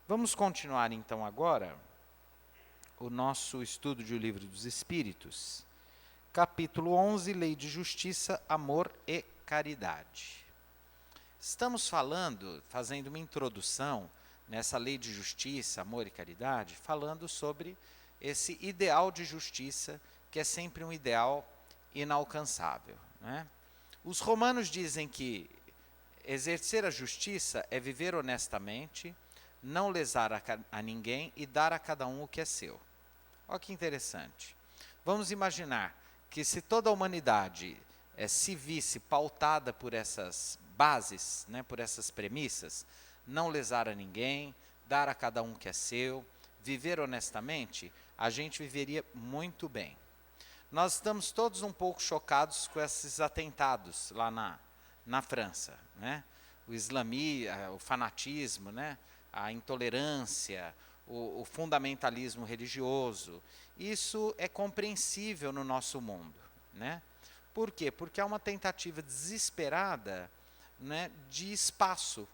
Vamos continuar então agora o nosso estudo de O Livro dos Espíritos, capítulo 11, Lei de Justiça, Amor e Caridade. Estamos fazendo uma introdução nessa lei de justiça, amor e caridade, falando sobre esse ideal de justiça, que é sempre um ideal inalcançável, né? Os romanos dizem que exercer a justiça é viver honestamente, não lesar a ninguém e dar a cada um o que é seu. Olha que interessante. Vamos imaginar que se toda a humanidade se visse pautada por essas bases, né, por essas premissas, não lesar a ninguém, dar a cada um o que é seu, viver honestamente, a gente viveria muito bem. Nós estamos todos um pouco chocados com esses atentados lá na França, né? O fanatismo, né? A intolerância, o fundamentalismo religioso. Isso é compreensível no nosso mundo, né? Por quê? Porque há uma tentativa desesperada, né, de espaço,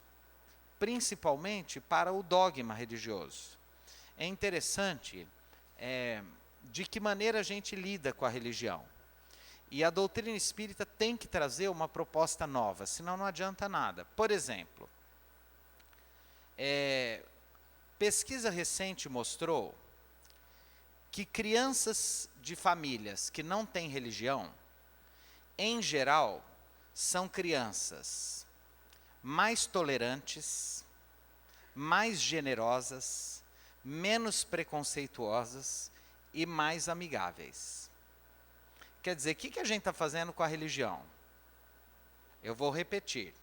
principalmente para o dogma religioso. É interessante de que maneira a gente lida com a religião. E a doutrina espírita tem que trazer uma proposta nova, senão não adianta nada. Por exemplo, pesquisa recente mostrou que crianças de famílias que não têm religião, em geral, são crianças mais tolerantes, mais generosas, menos preconceituosas e mais amigáveis. Quer dizer, o que a gente está fazendo com a religião? Eu vou repetir.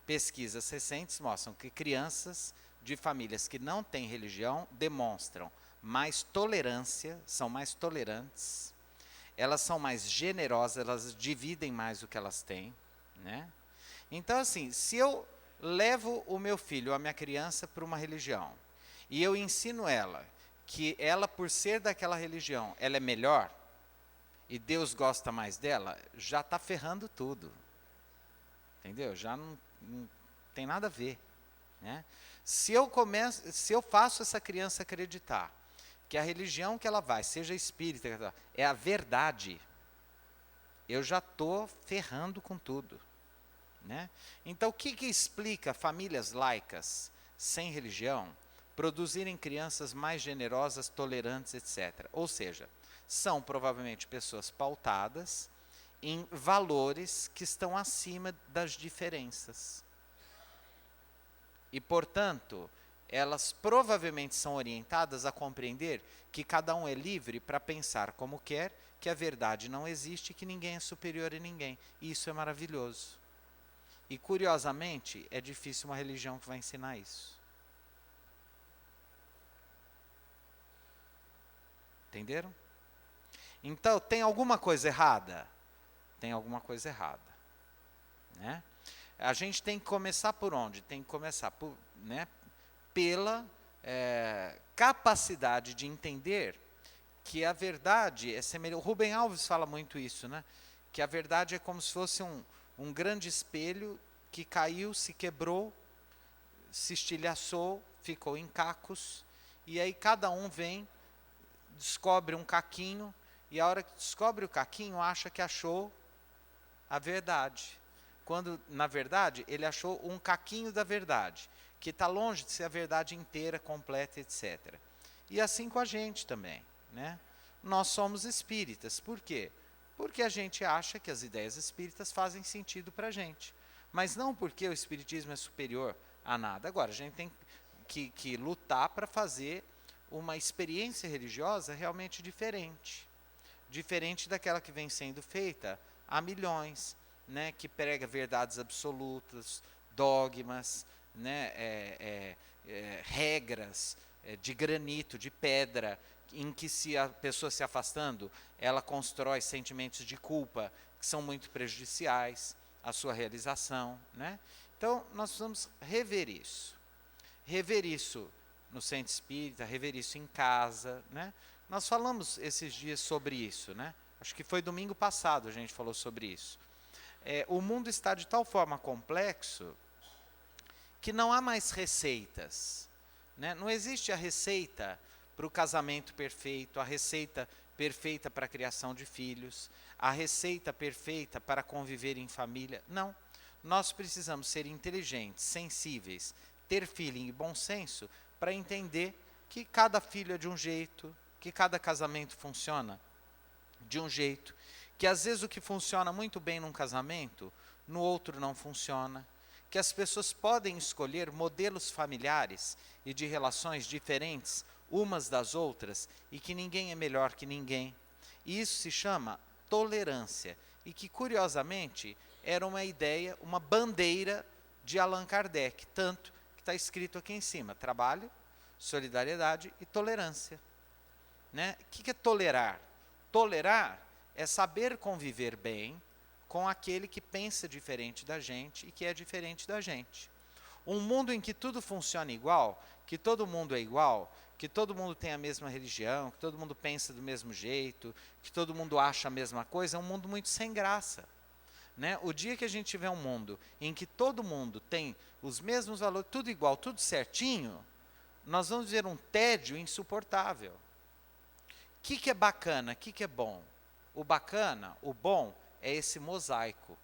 Pesquisas recentes mostram que crianças de famílias que não têm religião demonstram mais tolerância, são mais tolerantes, elas são mais generosas, elas dividem mais o que elas têm, né? Então, assim, se eu levo o meu filho, a minha criança, para uma religião, e eu ensino ela que ela, por ser daquela religião, ela é melhor, e Deus gosta mais dela, já está ferrando tudo. Entendeu? Já não tem nada a ver, né? Se eu faço essa criança acreditar que a religião que ela vai, seja espírita, é a verdade, eu já estou ferrando com tudo, né? Então, o que explica famílias laicas sem religião produzirem crianças mais generosas, tolerantes, etc.? Ou seja, são provavelmente pessoas pautadas em valores que estão acima das diferenças. E, portanto, elas provavelmente são orientadas a compreender que cada um é livre para pensar como quer, que a verdade não existe, que ninguém é superior a ninguém. E isso é maravilhoso. E, curiosamente, é difícil uma religião que vai ensinar isso. Entenderam? Então, tem alguma coisa errada? Tem alguma coisa errada, né? A gente tem que começar por onde? Tem que começar pela capacidade de entender que a verdade é semelhante. O Rubem Alves fala muito isso, né? Que a verdade é como se fosse um grande espelho que caiu, se quebrou, se estilhaçou, ficou em cacos, e aí cada um vem, descobre um caquinho, e a hora que descobre o caquinho, acha que achou a verdade. Quando, na verdade, ele achou um caquinho da verdade, que está longe de ser a verdade inteira, completa, etc. E assim com a gente também, né? Nós somos espíritas. Por quê? Porque a gente acha que as ideias espíritas fazem sentido para a gente. Mas não porque o espiritismo é superior a nada. Agora, a gente tem que lutar para fazer uma experiência religiosa realmente diferente. Diferente daquela que vem sendo feita há milhões, né, que prega verdades absolutas, dogmas, né, regras de granito, de pedra, em que se a pessoa se afastando, ela constrói sentimentos de culpa que são muito prejudiciais à sua realização, né? Então, nós precisamos rever isso. Rever isso no centro espírita, rever isso em casa, né? Nós falamos esses dias sobre isso, né? Acho que foi domingo passado a gente falou sobre isso. O mundo está de tal forma complexo que não há mais receitas. né? Não existe a receita para o casamento perfeito, a receita perfeita para a criação de filhos, a receita perfeita para conviver em família. Não. Nós precisamos ser inteligentes, sensíveis, ter feeling e bom senso para entender que cada filho é de um jeito, que cada casamento funciona de um jeito, que às vezes o que funciona muito bem num casamento, no outro não funciona, que as pessoas podem escolher modelos familiares e de relações diferentes umas das outras e que ninguém é melhor que ninguém. E isso se chama tolerância e que, curiosamente, era uma ideia, uma bandeira de Allan Kardec, tanto que está escrito aqui em cima: trabalho, solidariedade e tolerância. Né? O que é tolerar? Tolerar é saber conviver bem com aquele que pensa diferente da gente e que é diferente da gente. Um mundo em que tudo funciona igual, que todo mundo é igual, que todo mundo tem a mesma religião, que todo mundo pensa do mesmo jeito, que todo mundo acha a mesma coisa, é um mundo muito sem graça. Né? O dia que a gente tiver um mundo em que todo mundo tem os mesmos valores, tudo igual, tudo certinho, nós vamos ver um tédio insuportável. O que é bacana? O que é bom? O bacana, o bom, é esse mosaico,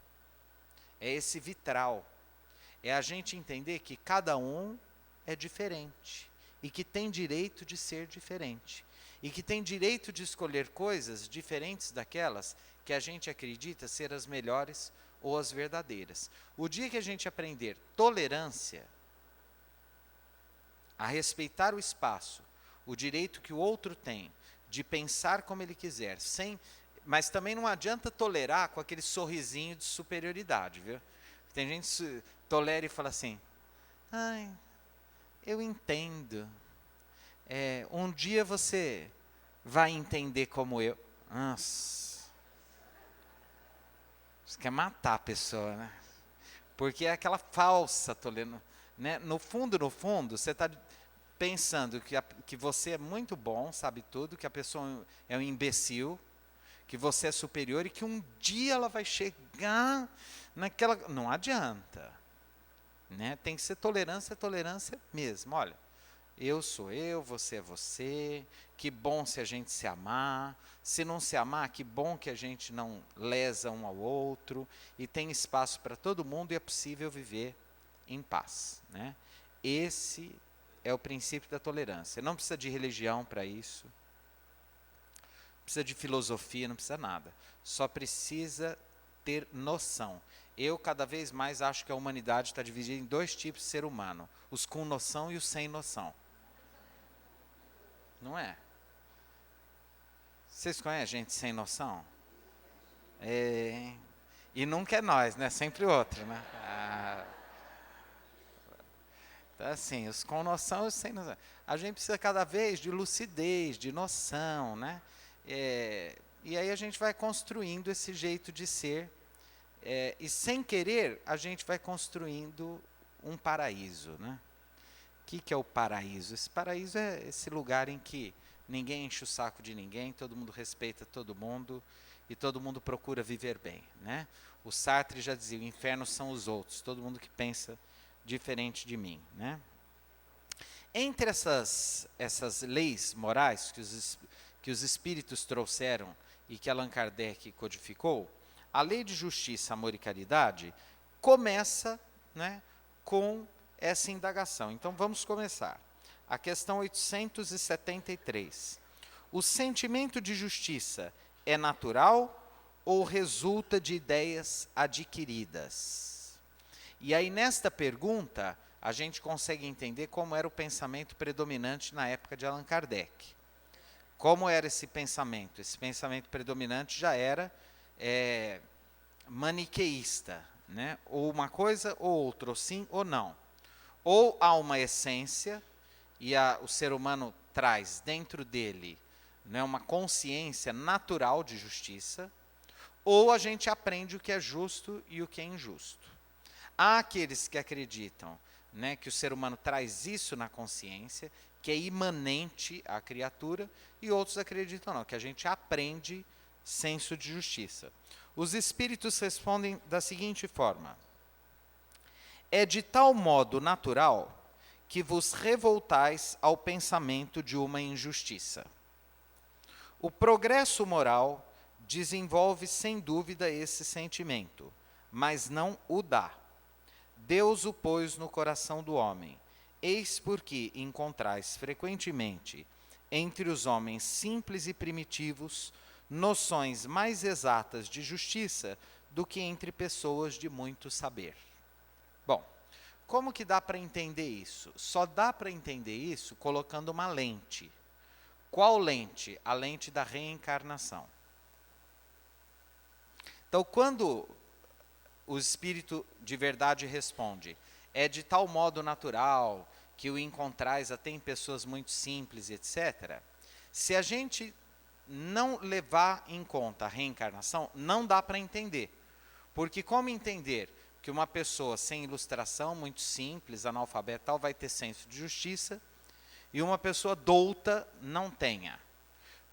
é esse vitral. É a gente entender que cada um é diferente e que tem direito de ser diferente. E que tem direito de escolher coisas diferentes daquelas que a gente acredita ser as melhores ou as verdadeiras. O dia que a gente aprender tolerância, a respeitar o espaço, o direito que o outro tem de pensar como ele quiser, mas também não adianta tolerar com aquele sorrisinho de superioridade, viu? Tem gente que tolera e fala assim: ai, eu entendo. Um dia você vai entender como eu. Nossa. Você quer matar a pessoa, né? Porque é aquela falsa tolerância. Né? No fundo, você está pensando que você é muito bom, sabe tudo, que a pessoa é um imbecil, que você é superior e que um dia ela vai chegar naquela... Não adianta. Né? Tem que ser tolerância mesmo. Olha, eu sou eu, você é você, que bom se a gente se amar, se não se amar, que bom que a gente não lesa um ao outro, e tem espaço para todo mundo e é possível viver em paz. Né? Esse é o princípio da tolerância. Não precisa de religião para isso, não precisa de filosofia, não precisa nada. Só precisa ter noção. Eu cada vez mais acho que a humanidade está dividida em dois tipos de ser humano: os com noção e os sem noção. Não é? Vocês conhecem gente sem noção? E nunca é nós, né? Sempre outro, né? Então, assim, os com noção e os sem noção. A gente precisa cada vez de lucidez, de noção, né? E aí a gente vai construindo esse jeito de ser. E sem querer, a gente vai construindo um paraíso, né? O que é o paraíso? Esse paraíso é esse lugar em que ninguém enche o saco de ninguém, todo mundo respeita todo mundo e todo mundo procura viver bem, né? O Sartre já dizia: o inferno são os outros, todo mundo que pensa diferente de mim, né? Entre essas leis morais que os espíritos trouxeram e que Allan Kardec codificou, a lei de justiça, amor e caridade começa, né, com essa indagação. Então vamos começar. A questão 873. O sentimento de justiça é natural ou resulta de ideias adquiridas? E aí nesta pergunta a gente consegue entender como era o pensamento predominante na época de Allan Kardec. Como era esse pensamento? Esse pensamento predominante já era maniqueísta, né? Ou uma coisa ou outra, ou sim ou não. Ou há uma essência e o ser humano traz dentro dele, né, uma consciência natural de justiça, ou a gente aprende o que é justo e o que é injusto. Há aqueles que acreditam, né, que o ser humano traz isso na consciência, que é imanente à criatura, e outros acreditam não, que a gente aprende senso de justiça. Os espíritos respondem da seguinte forma: é de tal modo natural que vos revoltais ao pensamento de uma injustiça. O progresso moral desenvolve sem dúvida esse sentimento, mas não o dá. Deus o pôs no coração do homem. Eis porque encontrais frequentemente, entre os homens simples e primitivos, noções mais exatas de justiça do que entre pessoas de muito saber. Bom, como que dá para entender isso? Só dá para entender isso colocando uma lente. Qual lente? A lente da reencarnação. Então, quando o Espírito de verdade responde, é de tal modo natural que o encontrais até em pessoas muito simples, etc. Se a gente não levar em conta a reencarnação, não dá para entender. Porque como entender que uma pessoa sem ilustração, muito simples, analfabeta, tal, vai ter senso de justiça, e uma pessoa douta não tenha?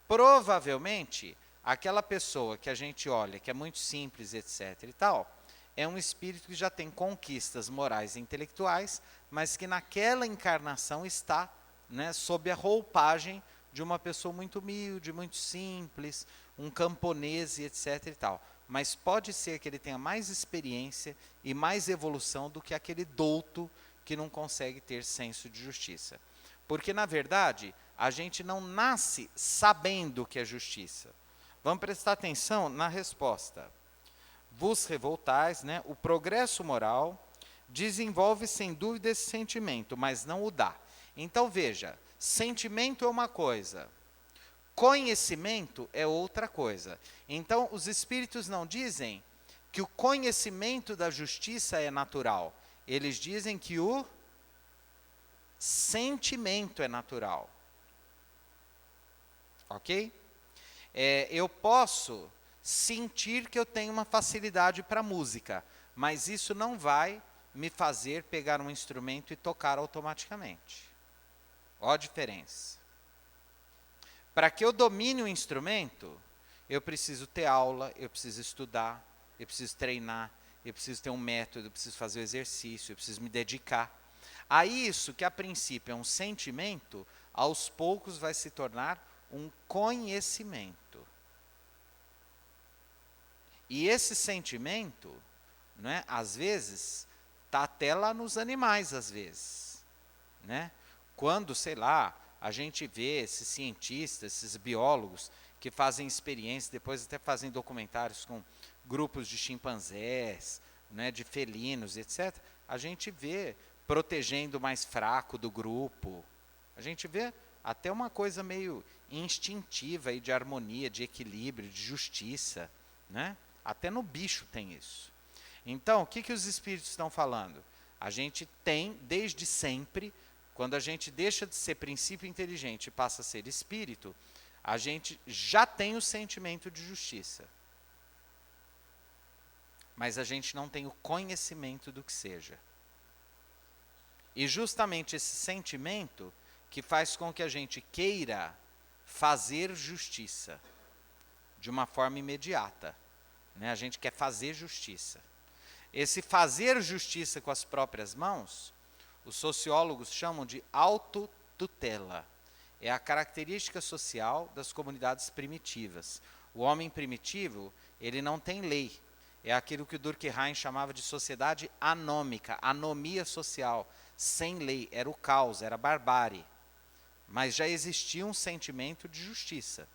Provavelmente, aquela pessoa que a gente olha, que é muito simples, etc. e tal, é um espírito que já tem conquistas morais e intelectuais, mas que naquela encarnação está, né, sob a roupagem de uma pessoa muito humilde, muito simples, um camponês, etc. e tal. Mas pode ser que ele tenha mais experiência e mais evolução do que aquele douto que não consegue ter senso de justiça. Porque, na verdade, a gente não nasce sabendo o que é justiça. Vamos prestar atenção na resposta. Vos revoltais, né? O progresso moral desenvolve sem dúvida esse sentimento, mas não o dá. Então, veja, sentimento é uma coisa, conhecimento é outra coisa. Então, os espíritos não dizem que o conhecimento da justiça é natural. Eles dizem que o sentimento é natural. Ok? Eu posso sentir que eu tenho uma facilidade para música, mas isso não vai me fazer pegar um instrumento e tocar automaticamente. Ó a diferença. Para que eu domine o instrumento, eu preciso ter aula, eu preciso estudar, eu preciso treinar, eu preciso ter um método, eu preciso fazer o exercício, eu preciso me dedicar. A isso, que a princípio é um sentimento, aos poucos vai se tornar um conhecimento. E esse sentimento, né, às vezes, está até lá nos animais, às vezes. Né? Quando, sei lá, a gente vê esses cientistas, esses biólogos, que fazem experiências, depois até fazem documentários com grupos de chimpanzés, né, de felinos, etc., a gente vê protegendo o mais fraco do grupo. A gente vê até uma coisa meio instintiva aí de harmonia, de equilíbrio, de justiça. Né? Até no bicho tem isso. Então, o que os espíritos estão falando? A gente tem, desde sempre, quando a gente deixa de ser princípio inteligente e passa a ser espírito, a gente já tem o sentimento de justiça. Mas a gente não tem o conhecimento do que seja. E justamente esse sentimento que faz com que a gente queira fazer justiça de uma forma imediata. Né? A gente quer fazer justiça. Esse fazer justiça com as próprias mãos, os sociólogos chamam de autotutela. É a característica social das comunidades primitivas. O homem primitivo, ele não tem lei. É aquilo que o Durkheim chamava de sociedade anômica, anomia social, sem lei. Era o caos, era a barbárie. Mas já existia um sentimento de justiça,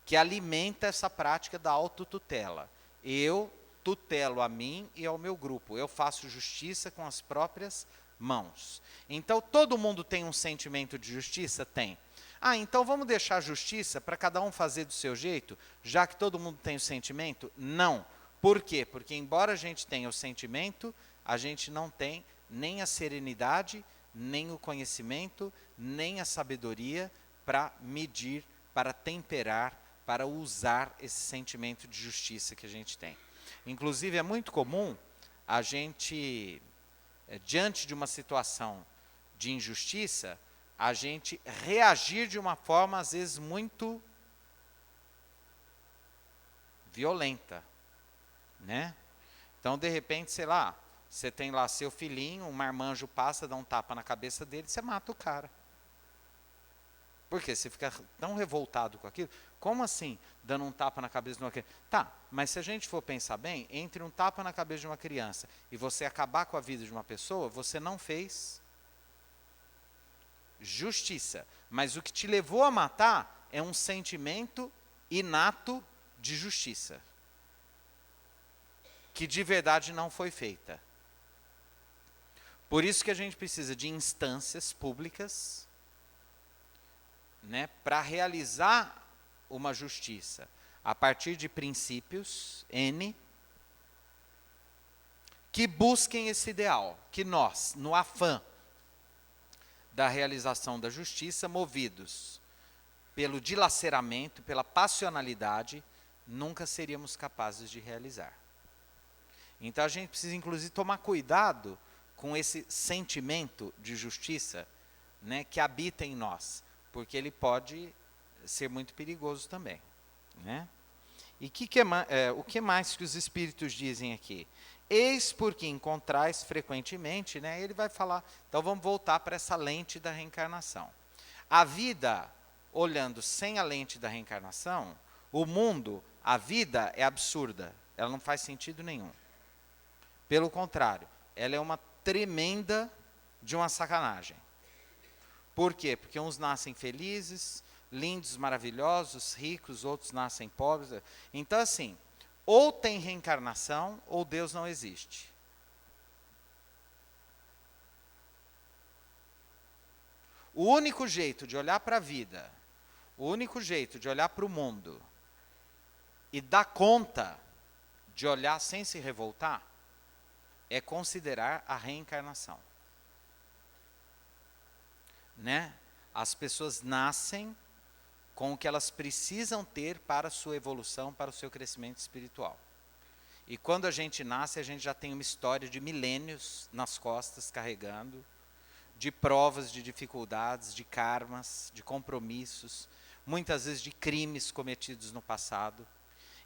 que alimenta essa prática da autotutela. Eu tutelo a mim e ao meu grupo. Eu faço justiça com as próprias mãos. Então, todo mundo tem um sentimento de justiça? Tem. Então vamos deixar a justiça para cada um fazer do seu jeito, já que todo mundo tem o sentimento? Não. Por quê? Porque embora a gente tenha o sentimento, a gente não tem nem a serenidade, nem o conhecimento, nem a sabedoria para medir, para temperar, para usar esse sentimento de justiça que a gente tem. Inclusive, é muito comum a gente, diante de uma situação de injustiça, a gente reagir de uma forma, às vezes, muito violenta. Né? Então, de repente, sei lá, Você tem lá seu filhinho, um marmanjo passa, dá um tapa na cabeça dele, você mata o cara. Por quê? Você fica tão revoltado com aquilo. Como assim, dando um tapa na cabeça de uma criança? Tá, mas se a gente for pensar bem, entre um tapa na cabeça de uma criança e você acabar com a vida de uma pessoa, você não fez justiça. Mas o que te levou a matar é um sentimento inato de justiça, que de verdade não foi feita. Por isso que a gente precisa de instâncias públicas, né, para realizar uma justiça a partir de princípios N que busquem esse ideal, que nós, no afã da realização da justiça, movidos pelo dilaceramento, pela passionalidade, nunca seríamos capazes de realizar. Então a gente precisa inclusive tomar cuidado com esse sentimento de justiça, né, que habita em nós, porque ele pode ser muito perigoso também, né? E o que mais que os espíritos dizem aqui? Eis porque encontrais frequentemente, né? Ele vai falar, então vamos voltar para essa lente da reencarnação. A vida, olhando sem a lente da reencarnação, o mundo, a vida é absurda, ela não faz sentido nenhum. Pelo contrário, ela é uma tremenda de uma sacanagem. Por quê? Porque uns nascem felizes, lindos, maravilhosos, ricos, outros nascem pobres. Então, assim, ou tem reencarnação, ou Deus não existe. O único jeito de olhar para a vida, o único jeito de olhar para o mundo e dar conta de olhar sem se revoltar, é considerar a reencarnação. Né? As pessoas nascem com o que elas precisam ter para a sua evolução, para o seu crescimento espiritual. E quando a gente nasce, a gente já tem uma história de milênios nas costas, carregando, de provas, de dificuldades, de karmas, de compromissos, muitas vezes de crimes cometidos no passado.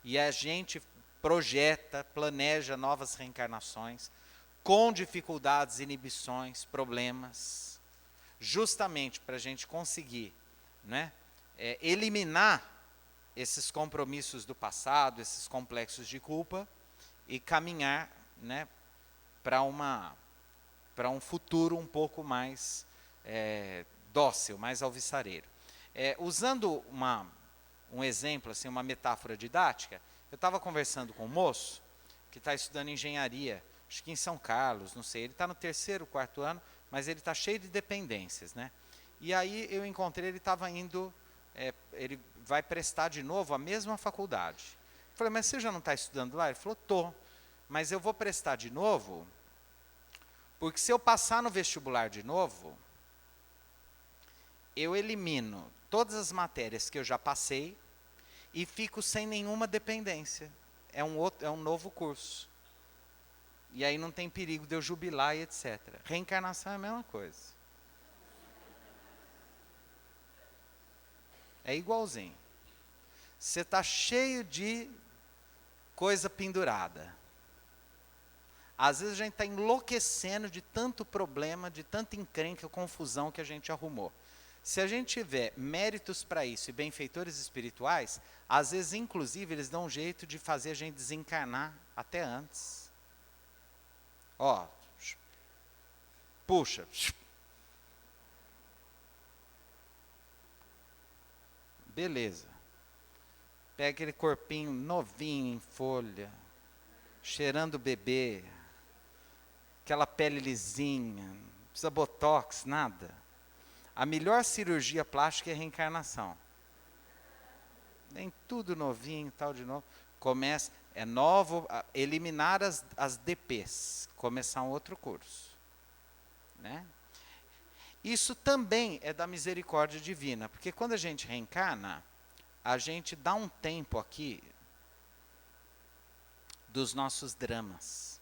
E a gente projeta, planeja novas reencarnações, com dificuldades, inibições, problemas, justamente para a gente conseguir, né, eliminar esses compromissos do passado, esses complexos de culpa, e caminhar, né, para um futuro um pouco mais dócil, mais alvissareiro. Usando um exemplo, assim, uma metáfora didática, eu estava conversando com um moço que está estudando engenharia, acho que em São Carlos, não sei, ele está no 3º, 4º ano, mas ele está cheio de dependências, né? E aí eu encontrei, ele estava indo, ele vai prestar de novo a mesma faculdade. Eu falei, mas você já não está estudando lá? Ele falou, tô, mas eu vou prestar de novo, porque se eu passar no vestibular de novo, eu elimino todas as matérias que eu já passei e fico sem nenhuma dependência. É um novo curso. E aí não tem perigo de eu jubilar e etc. Reencarnação é a mesma coisa. É igualzinho. Você está cheio de coisa pendurada. Às vezes a gente está enlouquecendo de tanto problema, de tanta encrenca, confusão que a gente arrumou. Se a gente tiver méritos para isso e benfeitores espirituais, às vezes, inclusive, eles dão um jeito de fazer a gente desencarnar até antes. Ó, puxa. Beleza. Pega aquele corpinho novinho em folha, cheirando bebê, aquela pele lisinha, não precisa botox, nada. A melhor cirurgia plástica é a reencarnação. Tem tudo novinho, tal de novo. Começa, novo, eliminar as DPs, começar um outro curso. Né? Isso também é da misericórdia divina, porque quando a gente reencarna, a gente dá um tempo aqui dos nossos dramas.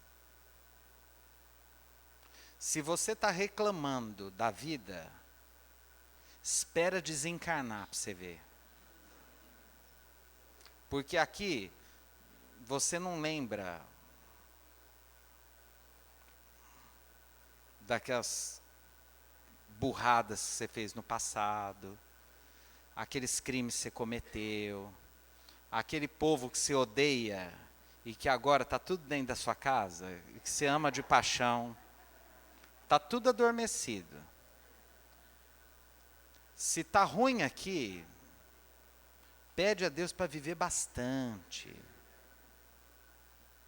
Se você está reclamando da vida, espera desencarnar para você ver. Porque aqui, você não lembra daquelas burradas que você fez no passado, aqueles crimes que você cometeu, aquele povo que você odeia e que agora está tudo dentro da sua casa, e que você ama de paixão, está tudo adormecido. Se está ruim aqui, pede a Deus para viver bastante.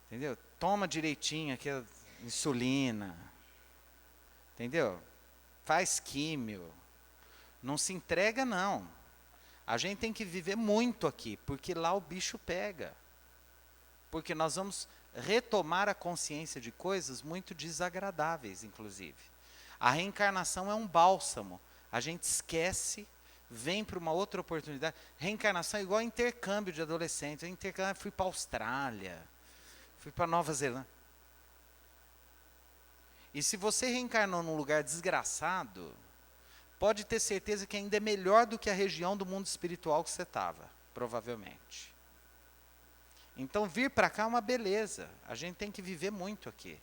Entendeu? Toma direitinho aqui a insulina. Entendeu? Faz químio. Não se entrega, não. A gente tem que viver muito aqui, porque lá o bicho pega. Porque nós vamos retomar a consciência de coisas muito desagradáveis, inclusive. A reencarnação é um bálsamo. A gente esquece, vem para uma outra oportunidade. Reencarnação é igual intercâmbio de adolescentes. Eu fui para a Austrália, fui para Nova Zelândia. E se você reencarnou num lugar desgraçado, pode ter certeza que ainda é melhor do que a região do mundo espiritual que você estava, provavelmente. Então vir para cá é uma beleza. A gente tem que viver muito aqui.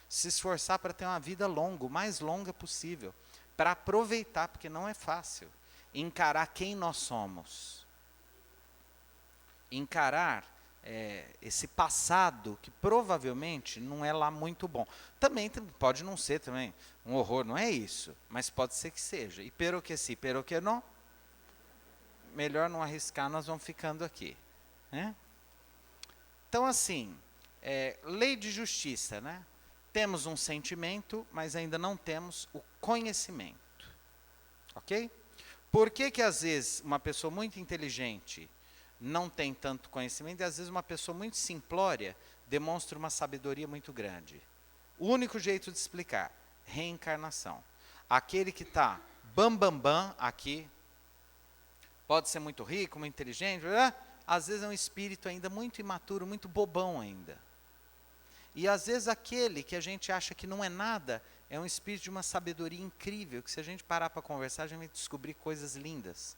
Se esforçar para ter uma vida longa, o mais longa possível. Para aproveitar, porque não é fácil. Encarar quem nós somos. Encarar esse passado que provavelmente não é lá muito bom. Também pode não ser também um horror, não é isso. Mas pode ser que seja. E pero que sim, pero que não. Melhor não arriscar, nós vamos ficando aqui. Né? Então, assim, lei de justiça, né? Temos um sentimento, mas ainda não temos o conhecimento. Ok? Por que às vezes uma pessoa muito inteligente não tem tanto conhecimento e às vezes uma pessoa muito simplória demonstra uma sabedoria muito grande? O único jeito de explicar, reencarnação. Aquele que está bam aqui, pode ser muito rico, muito inteligente, às vezes é um espírito ainda muito imaturo, muito bobão ainda. E às vezes aquele que a gente acha que não é nada, é um espírito de uma sabedoria incrível, que se a gente parar para conversar, a gente vai descobrir coisas lindas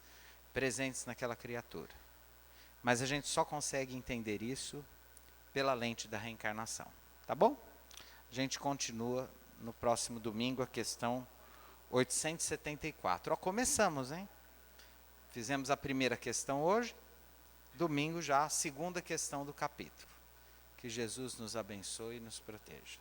presentes naquela criatura. Mas a gente só consegue entender isso pela lente da reencarnação. Tá bom? A gente continua no próximo domingo, a questão 874. Ó, começamos, hein? Fizemos a primeira questão hoje, domingo já a segunda questão do capítulo. Que Jesus nos abençoe e nos proteja.